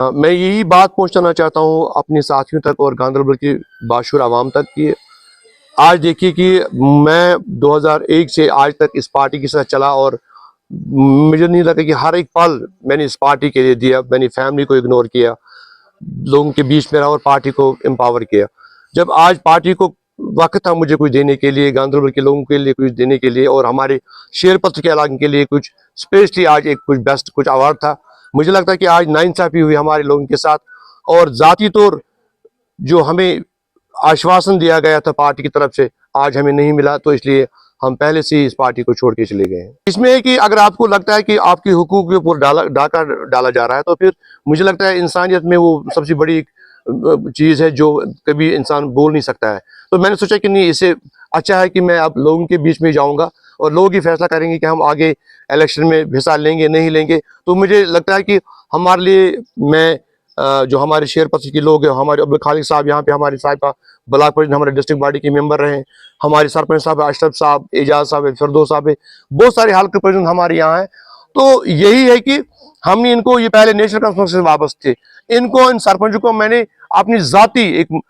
मैं यही बात पहुंचाना चाहता हूं अपने साथियों तक और गांधरबल की बाशूर आवाम तक कि आज देखिए कि मैं 2001 से आज तक इस पार्टी के साथ चला और मुझे नहीं लगा कि हर एक पल मैंने इस पार्टी के लिए दिया। मैंने फैमिली को इग्नोर किया, लोगों के बीच में रहा और पार्टी को एम्पावर किया। जब आज पार्टी को वक्त था मुझे कुछ देने के लिए, गांधरबल के लोगों के लिए कुछ देने के लिए और हमारे शेरपत्र के इलाके के लिए कुछ स्पेशली आज एक कुछ बेस्ट कुछ अवार्ड था, मुझे लगता है कि आज नाइंसाफी हुई हमारे लोगों के साथ। और जाती तौर जो हमें आश्वासन दिया गया था पार्टी की तरफ से आज हमें नहीं मिला, तो इसलिए हम पहले से ही इस पार्टी को छोड़ के चले गए हैं। इसमें है कि अगर आपको लगता है कि आपकी हुकूक के ऊपर डाका डाला जा रहा है, तो फिर मुझे लगता है इंसानियत में वो सबसे बड़ी चीज़ है जो कभी इंसान बोल नहीं सकता है। तो मैंने सोचा कि नहीं, इससे अच्छा है कि मैं अब लोगों के बीच में जाऊंगा और लोग ही फैसला करेंगे कि हम आगे इलेक्शन में हिस्सा लेंगे नहीं लेंगे। तो मुझे लगता है कि हमारे लिए मैं जो हमारे शेरपत्र के लोग हैं, हमारे अब्दुल खालिक साहब यहाँ पे हमारे साहिबा ब्लॉक प्रेसिडेंट हमारे डिस्ट्रिक्ट बॉडी के मेंबर रहे, हमारे सरपंच साहब अशरफ साहब, एजाज साहब, फिरदौस साहब, बहुत सारे हल्के प्रेसिडेंट हमारे यहाँ हैं। तो यही है कि हमने इनको, ये पहले नेशनल कॉन्फ्रेंस से वाबस्ते थे, इनको इन सरपंचों को मैंने अपनी जाती एक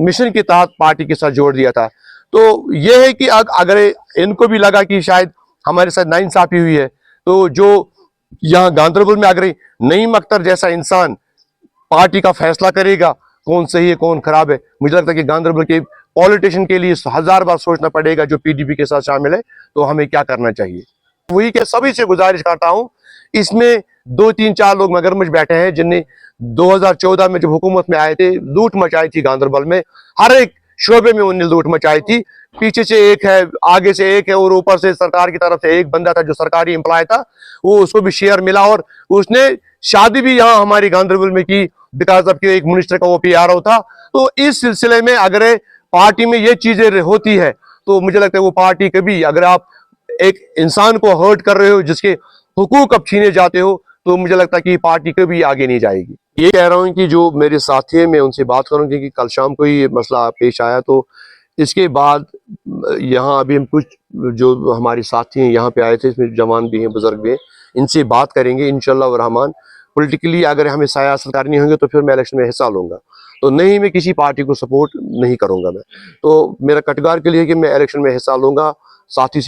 मिशन के तहत पार्टी के साथ जोड़ दिया था। तो यह है कि अगर इनको भी लगा कि शायद हमारे साथ नाइंसाफी हुई है, तो जो यहाँ गांधरबल में अगर नईम अख्तर जैसा इंसान पार्टी का फैसला करेगा कौन सही है कौन खराब है, मुझे लगता है कि गांधरबल के पॉलिटिशियन के लिए 1000 बार सोचना पड़ेगा जो पीडीपी के साथ शामिल है, तो हमें क्या करना चाहिए। वही के सभी से गुजारिश करता हूं, इसमें 2-3-4 लोग मगरमच्छ बैठे हैं जिनने 2014 में जब हुकूमत में आए थे लूट मचाई थी गांधरबल में, हर एक शोबे में उन्होंने लूट मचाई थी। पीछे से एक है, आगे से एक है और ऊपर से सरकार की तरफ से एक बंदा था जो सरकारी एम्प्लॉय था, वो उसको भी शेयर मिला और उसने शादी भी यहाँ हमारी गांधरबल में की बिकॉज ऑफ एक मिनिस्टर का वो पीआरओ था। तो इस सिलसिले में अगर पार्टी में ये चीजें होती है तो मुझे लगता है वो पार्टी कभी, अगर आप एक इंसान को हर्ट कर रहे हो, जिसके हुकूक अब छीने जाते हो, तो मुझे लगता है कि पार्टी कभी आगे नहीं जाएगी। ये कह रहा हूँ कि जो मेरे साथी हैं मैं उनसे बात करूँगी कि कल शाम को ही ये मसला पेश आया, तो इसके बाद यहाँ अभी हम कुछ जो हमारे साथी हैं यहाँ पे आए थे, इसमें जवान भी हैं बुजुर्ग भी हैं, इनसे बात करेंगे इंशाअल्लाह रहमान। पॉलिटिकली अगर हमें सियासत करनी होंगे तो फिर मैं इलेक्शन में हिस्सा लूंगा, तो नहीं मैं किसी पार्टी को सपोर्ट नहीं करूंगा। मैं तो मेरा कटगार के लिए कि मैं इलेक्शन में हिस्सा लूंगा, साथियों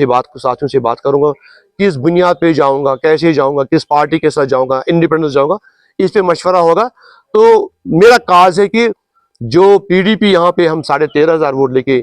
से बात करूंगा, किस बुनियाद पे जाऊंगा, कैसे जाऊंगा, किस पार्टी के साथ जाऊंगा, इंडिपेंडेंस जाऊंगा, इस पे मशवरा होगा। तो मेरा काज है कि जो पीडीपी यहाँ पे हम 13,500 वोट लेके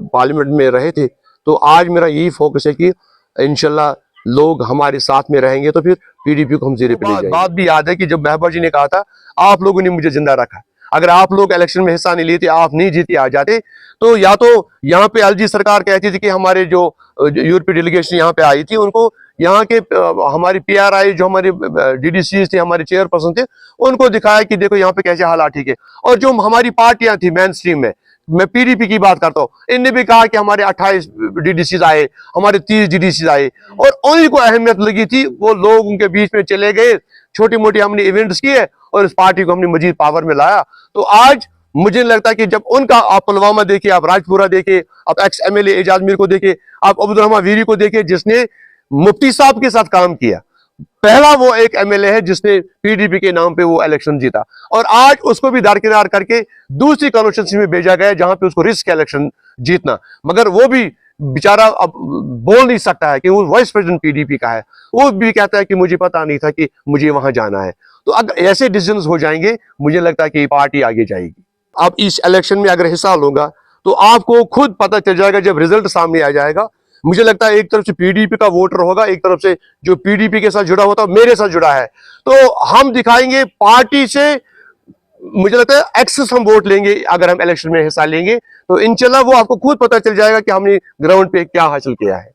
पार्लियामेंट में रहे थे, तो आज मेरा यही फोकस है कि इंशाल्लाह लोग हमारे साथ में रहेंगे तो फिर पीडीपी को हम जीरे पे ले जाएंगे। बात भी याद है कि जब महबूबा जी ने कहा था आप लोगों ने मुझे जिंदा रखा, अगर आप लोग इलेक्शन में हिस्सा नहीं लेते, आप नहीं जीते आ जाते, तो या तो यहाँ पे एलजी सरकार कहती थी कि हमारे जो यूरोपीय डेलीगेशन यहाँ पे आई थी उनको यहाँ के हमारी पीआरआई जो हमारे डीडीसी थे, हमारे चेयरपर्सन थे, उनको दिखाया कि देखो यहाँ पे कैसे हालात ठीक है। और जो हमारी पार्टियां थी मेन स्ट्रीम में, मैं पीडीपी की बात करता हूँ, इनने भी कहा कि हमारे 28 डीडीसीज आए, हमारे 30 डीडीसीज आए, और उन्हीं को अहमियत लगी थी, वो लोग उनके बीच में चले गए, छोटी मोटी हमने इवेंट्स किए और इस पार्टी को हमने मजीद पावर में लाया। तो आज मुझे लगता है कि जब उनका, आप पुलवामा देखिए, आप राजपुरा देखिए, आप एक्स एमएलए एजाज मीर को देखिए, आप अब्दुल रहमान वीरी को देखिए जिसने मुफ्ती साहब के साथ काम किया, पहला वो एक एमएलए है जिसने पीडीपी के नाम पे वो इलेक्शन जीता, और आज उसको भी दरकिनार करके दूसरी कॉन्स्टिट्यूंसी में भेजा गया जहां पे उसको रिस्क इलेक्शन जीतना, मगर वो भी बेचारा अब बोल नहीं सकता है कि वो वाइस प्रेसिडेंट पीडीपी का है, वो भी कहता है कि मुझे पता नहीं था कि मुझे वहां जाना है। तो अगर ऐसे डिसीजन हो जाएंगे, मुझे लगता है कि पार्टी आगे जाएगी। अब इस इलेक्शन में अगर हिस्सा लूंगा तो आपको खुद पता चल जाएगा जब रिजल्ट सामने आ जाएगा। मुझे लगता है एक तरफ से पीडीपी का वोटर होगा, एक तरफ से जो पीडीपी के साथ जुड़ा होता है, मेरे साथ जुड़ा है, तो हम दिखाएंगे पार्टी से, मुझे लगता है एक्सेस हम वोट लेंगे अगर हम इलेक्शन में हिस्सा लेंगे, तो इंशाल्लाह वो आपको खुद पता चल जाएगा कि हमने ग्राउंड पे क्या हासिल किया है।